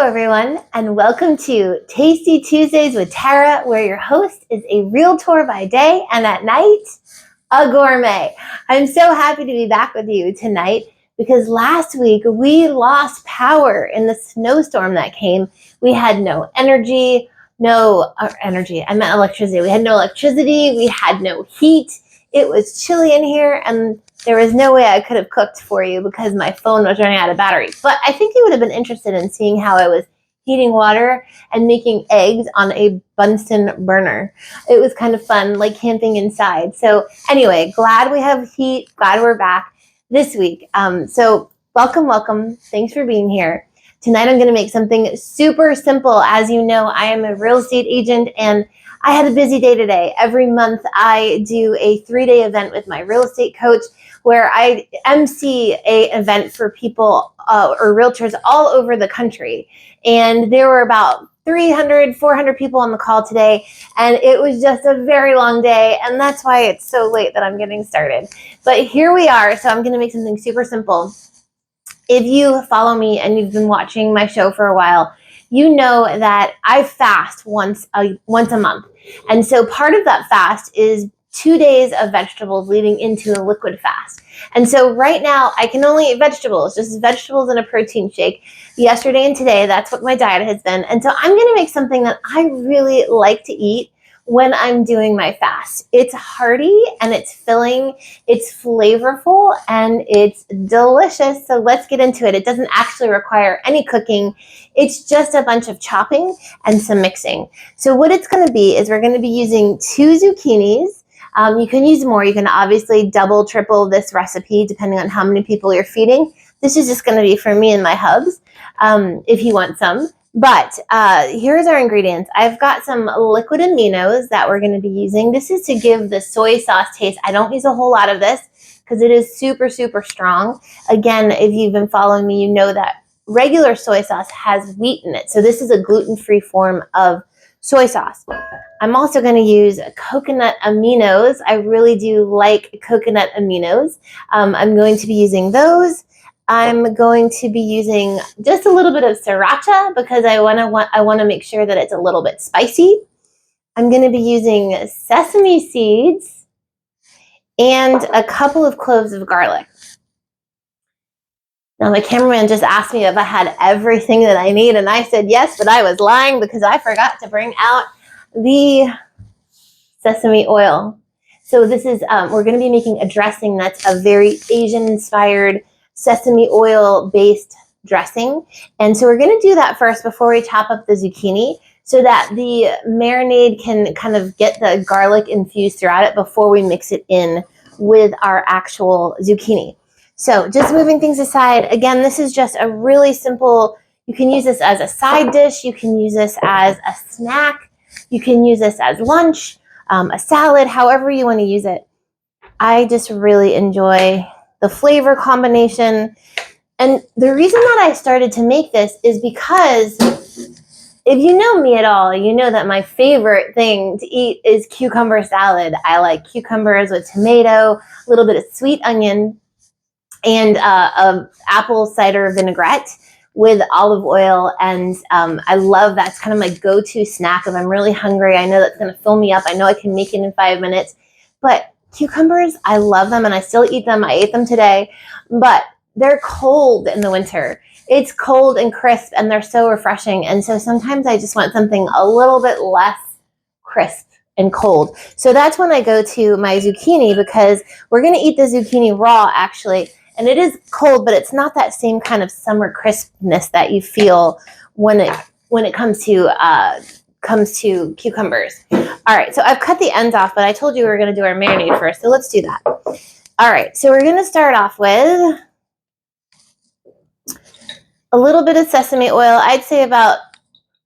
everyone, and welcome to Tasty Tuesdays with Tara, where your host is a realtor by day and at night, a gourmet. I'm so happy to be back with you tonight because last week we lost power in the snowstorm that came. We had no energy, I meant electricity. We had no electricity, we had no heat. It was chilly in here, and there was no way I could have cooked for you because my phone was running out of battery. But I think you would have been interested in seeing how I was heating water and making eggs on a Bunsen burner. It was kind of fun, like camping inside. So anyway, glad we have heat, glad we're back this week. So welcome. Thanks for being here. Tonight I'm going to make something super simple. As you know, I am a real estate agent and I had a busy day today. Every month I do a 3-day event with my real estate coach where I MC a event for people or realtors all over the country. And there were about 300, 400 people on the call today. And it was just a very long day. And that's why it's so late that I'm getting started. But here we are. So I'm going to make something super simple. If you follow me and you've been watching my show for a while, you know that I fast once a month. And so part of that fast is 2 days of vegetables leading into a liquid fast. And so right now I can only eat vegetables, just vegetables and a protein shake. Yesterday and today, that's what my diet has been. And so I'm going to make something that I really like to eat when I'm doing my fast. It's hearty and it's filling, it's flavorful, and it's delicious. So let's get into it. It doesn't actually require any cooking. It's just a bunch of chopping and some mixing. So what it's going to be is we're going to be using 2 zucchinis. You can use more. You can obviously double, triple this recipe depending on how many people you're feeding. This is just going to be for me and my hubs if you want some. But here's our ingredients. I've got some liquid aminos that we're going to be using. This is to give the soy sauce taste. I don't use a whole lot of this because it is super, super strong. Again, if you've been following me, you know that regular soy sauce has wheat in it. So this is a gluten-free form of soy sauce. I'm also going to use coconut aminos. I really do like coconut aminos. I'm going to be using those. I'm going to be using just a little bit of sriracha because I want to make sure that it's a little bit spicy. I'm going to be using sesame seeds and a couple of cloves of garlic. Now my cameraman just asked me if I had everything that I need, and I said yes, but I was lying because I forgot to bring out the sesame oil. So this is, we're going to be making a dressing that's a very Asian-inspired sesame oil based dressing. And so we're going to do that first before we chop up the zucchini so that the marinade can kind of get the garlic infused throughout it before we mix it in with our actual zucchini. So just moving things aside, again, this is just a really simple, you can use this as a side dish, you can use this as a snack, you can use this as lunch, a salad, however you want to use it. I just really enjoy the flavor combination. And the reason that I started to make this is because if you know me at all, you know that my favorite thing to eat is cucumber salad. I like cucumbers with tomato, a little bit of sweet onion, and apple cider vinaigrette with olive oil. And I love that's kind of my go-to snack if I'm really hungry. I know that's going to fill me up. I know I can make it in 5 minutes. But cucumbers, I love them and I still eat them. I ate them today, but they're cold in the winter. It's cold and crisp and they're so refreshing. And so sometimes I just want something a little bit less crisp and cold. So that's when I go to my zucchini because we're going to eat the zucchini raw actually. And it is cold, but it's not that same kind of summer crispness that you feel when it comes to cucumbers. All right, so I've cut the ends off, but I told you we were going to do our marinade first, so let's do that. All right, so we're going to start off with a little bit of sesame oil. I'd say about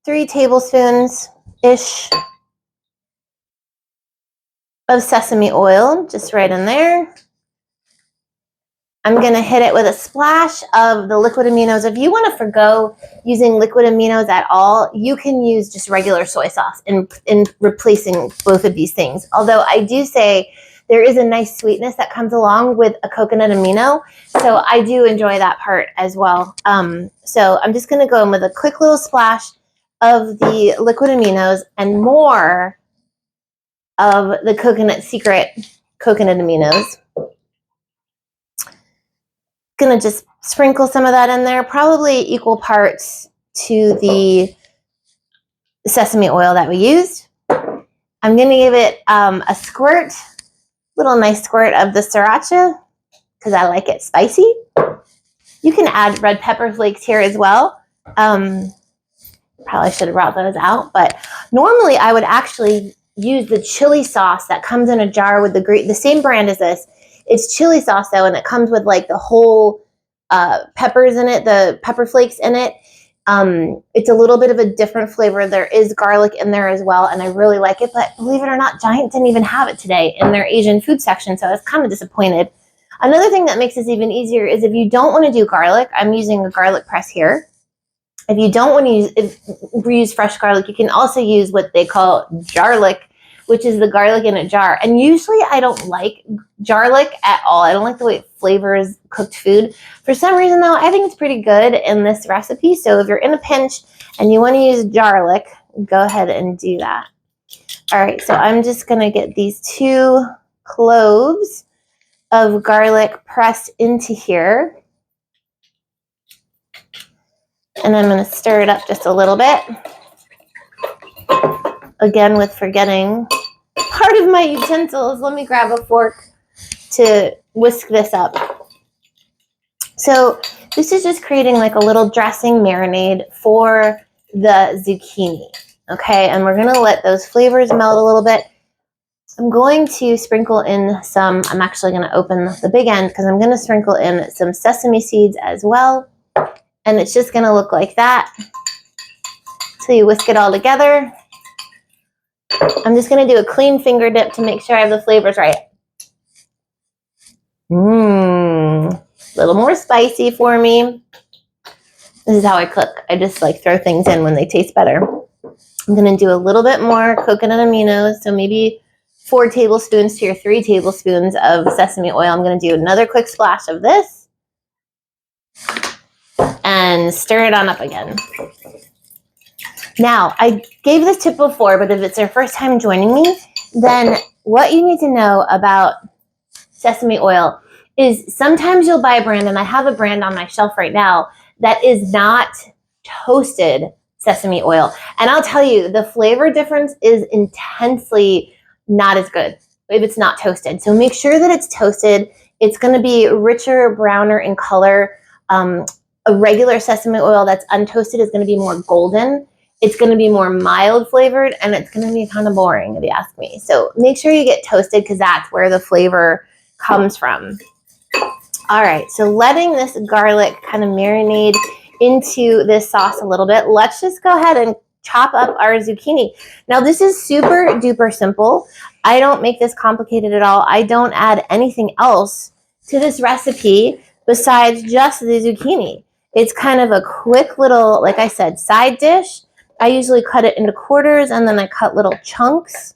3 tablespoons-ish of sesame oil, just right in there. I'm going to hit it with a splash of the liquid aminos. If you want to forgo using liquid aminos at all, you can use just regular soy sauce in replacing both of these things. Although I do say there is a nice sweetness that comes along with a coconut amino. So I do enjoy that part as well. So I'm just going to go in with a quick little splash of the liquid aminos and more of the coconut secret coconut aminos. Gonna just sprinkle some of that in there, probably equal parts to the sesame oil that we used. I'm gonna give it a squirt, little nice squirt of the sriracha because I like it spicy. You can add red pepper flakes here as well. Probably should have brought those out, but normally I would actually use the chili sauce that comes in a jar with the same brand as this. It's chili sauce though, and it comes with like the whole peppers in it, the pepper flakes in it. It's a little bit of a different flavor. There is garlic in there as well, and I really like it, but believe it or not, Giant didn't even have it today in their Asian food section, so I was kind of disappointed. Another thing that makes this even easier is if you don't want to do garlic, I'm using a garlic press here. If you don't want to use fresh garlic, you can also use what they call jarlic, which is the garlic in a jar. And usually I don't like jarlic at all. I don't like the way it flavors cooked food. For some reason though, I think it's pretty good in this recipe. So if you're in a pinch and you want to use jarlic, go ahead and do that. All right, so I'm just gonna get these 2 cloves of garlic pressed into here. And I'm gonna stir it up just a little bit. Again, with forgetting part of my utensils, let me grab a fork to whisk this up. So this is just creating like a little dressing marinade for the zucchini, okay? And we're gonna let those flavors melt a little bit. I'm going to sprinkle in some, I'm actually gonna open the big end because I'm gonna sprinkle in some sesame seeds as well. And it's just gonna look like that. So you whisk it all together. I'm just gonna do a clean finger dip to make sure I have the flavors right. A little more spicy for me. This is how I cook. I just like throw things in when they taste better. I'm gonna do a little bit more coconut aminos, so maybe 4 tablespoons to your 3 tablespoons of sesame oil. I'm gonna do another quick splash of this and stir it on up again. Now, I gave this tip before, but if it's your first time joining me, then what you need to know about sesame oil is sometimes you'll buy a brand, and I have a brand on my shelf right now that is not toasted sesame oil. And I'll tell you, the flavor difference is intensely not as good if it's not toasted. So make sure that it's toasted. It's going to be richer, browner in color. A regular sesame oil that's untoasted is going to be more golden. It's going to be more mild flavored, and it's going to be kind of boring if you ask me. So make sure you get toasted because that's where the flavor comes from. All right, so letting this garlic kind of marinate into this sauce a little bit, let's just go ahead and chop up our zucchini. Now this is super duper simple. I don't make this complicated at all. I don't add anything else to this recipe besides just the zucchini. It's kind of a quick little, like I said, side dish. I usually cut it into quarters and then I cut little chunks.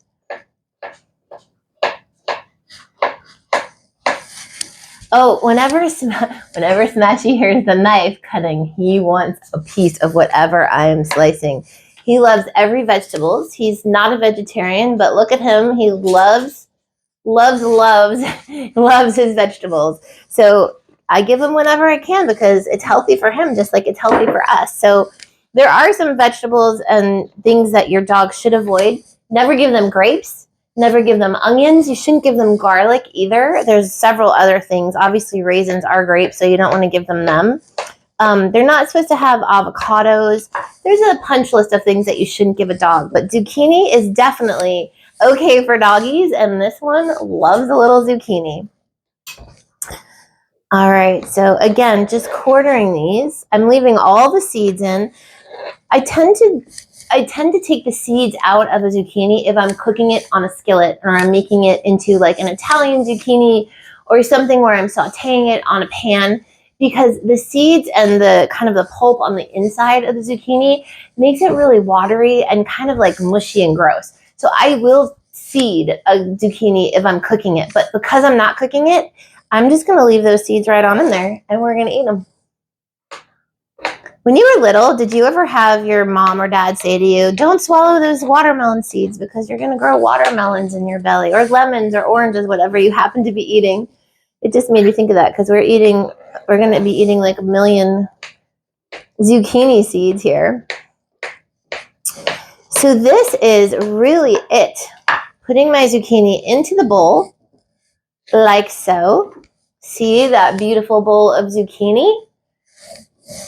Oh, whenever Smashy hears the knife cutting, he wants a piece of whatever I am slicing. He loves every vegetables. He's not a vegetarian, but look at him. He loves his vegetables. So I give him whenever I can because it's healthy for him, just like it's healthy for us. So there are some vegetables and things that your dog should avoid. Never give them grapes. Never give them onions. You shouldn't give them garlic either. There's several other things. Obviously, raisins are great, so you don't want to give them. They're not supposed to have avocados. There's a punch list of things that you shouldn't give a dog, but zucchini is definitely okay for doggies, and this one loves a little zucchini. All right, so again, just quartering these. I'm leaving all the seeds in. I tend to take the seeds out of a zucchini if I'm cooking it on a skillet or I'm making it into like an Italian zucchini or something where I'm sauteing it on a pan, because the seeds and the kind of the pulp on the inside of the zucchini makes it really watery and kind of like mushy and gross. So I will seed a zucchini if I'm cooking it. But because I'm not cooking it, I'm just going to leave those seeds right on in there, and we're going to eat them. When you were little, did you ever have your mom or dad say to you, don't swallow those watermelon seeds because you're going to grow watermelons in your belly, or lemons or oranges, whatever you happen to be eating? It just made me think of that because we're going to be eating like 1 million zucchini seeds here. So this is really it. Putting my zucchini into the bowl like so. See that beautiful bowl of zucchini?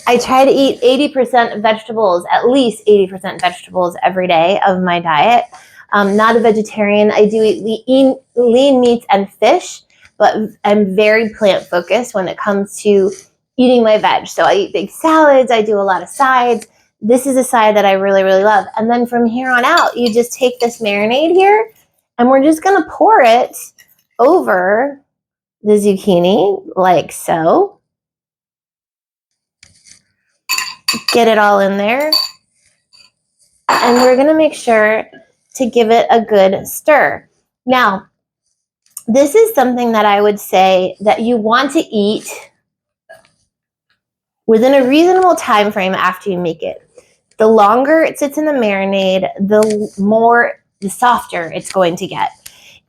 I try to eat 80% vegetables, at least 80% vegetables every day of my diet. Not a vegetarian. I do eat lean meats and fish, but I'm very plant focused when it comes to eating my veg. So I eat big salads. I do a lot of sides. This is a side that I really, really love. And then from here on out, you just take this marinade here, and we're just going to pour it over the zucchini like so. Get it all in there. And we're going to make sure to give it a good stir. Now, this is something that I would say that you want to eat within a reasonable time frame after you make it. The longer it sits in the marinade, the softer it's going to get.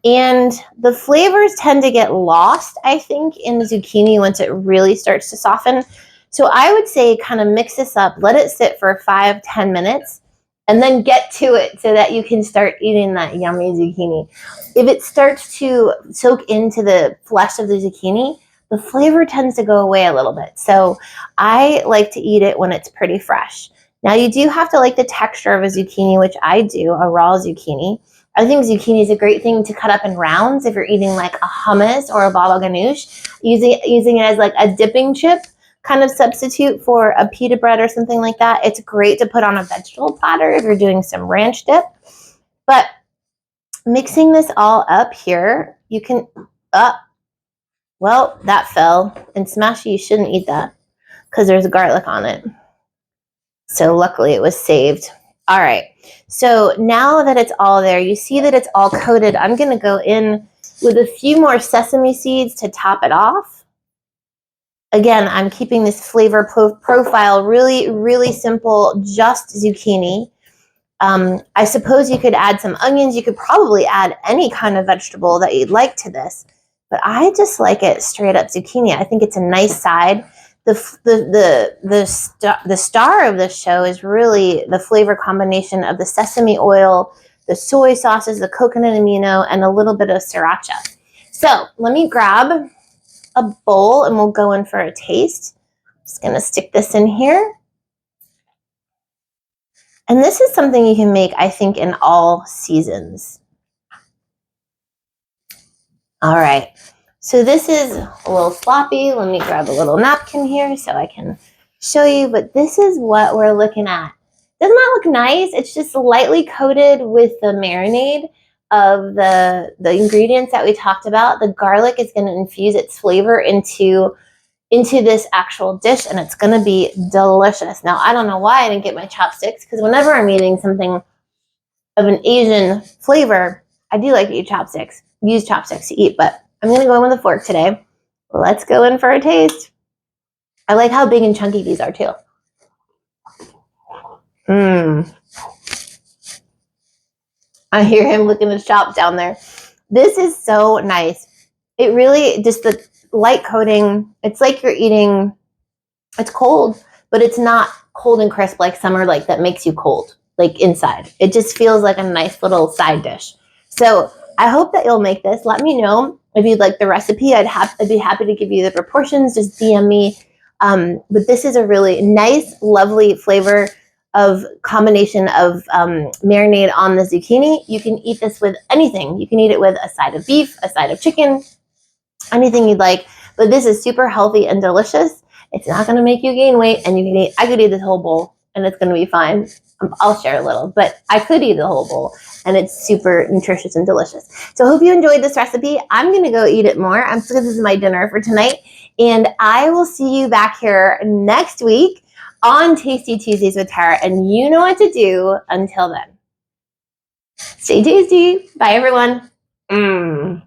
And the flavors tend to get lost, I think, in the zucchini once it really starts to soften. So I would say kind of mix this up, let it sit for 5-10 minutes, and then get to it so that you can start eating that yummy zucchini. If it starts to soak into the flesh of the zucchini, the flavor tends to go away a little bit. So I like to eat it when it's pretty fresh. Now you do have to like the texture of a zucchini, which I do, a raw zucchini. I think zucchini is a great thing to cut up in rounds if you're eating like a hummus or a baba ganoush, using it as like a dipping chip kind of substitute for a pita bread or something like that. It's great to put on a vegetable platter if you're doing some ranch dip. But mixing this all up here, you can, well, that fell. And Smashy, you shouldn't eat that because there's garlic on it. So luckily it was saved. All right. So now that it's all there, you see that it's all coated. I'm going to go in with a few more sesame seeds to top it off. Again, I'm keeping this flavor profile really, really simple, just zucchini. I suppose you could add some onions. You could probably add any kind of vegetable that you'd like to this. But I just like it straight up zucchini. I think it's a nice side. The star of this show is really the flavor combination of the sesame oil, the soy sauces, the coconut amino, and a little bit of sriracha. So let me grab a bowl and we'll go in for a taste. Just going to stick this in here. And this is something you can make, I think, in all seasons. All right. So this is a little sloppy. Let me grab a little napkin here so I can show you. But this is what we're looking at. Doesn't that look nice? It's just lightly coated with the marinade of the ingredients that we talked about. The garlic is going to infuse its flavor into this actual dish, and it's going to be delicious. Now, I don't know why I didn't get my chopsticks, because whenever I'm eating something of an Asian flavor, I do like to use chopsticks to eat, but I'm going to go in with a fork today. Let's go in for a taste. I like how big and chunky these are too. I hear him licking his chops down there. This is so nice. It really, just the light coating, it's like you're eating, it's cold, but it's not cold and crisp like summer, like that makes you cold, like inside. It just feels like a nice little side dish. So I hope that you'll make this. Let me know if you'd like the recipe. I'd be happy to give you the proportions. Just DM me. But this is a really nice, lovely flavor of combination of marinade on the zucchini. You can eat this with anything. You can eat it with a side of beef, a side of chicken, anything you'd like. But this is super healthy and delicious. It's not going to make you gain weight, and I could eat this whole bowl and it's going to be fine. I'll share a little, but I could eat the whole bowl, and it's super nutritious and delicious. So I hope you enjoyed this recipe. I'm going to go eat it more. This is my dinner for tonight, and I will see you back here next week on Tasty Tuesdays with Tara, and you know what to do until then. Stay tasty. Bye, everyone. Mmm.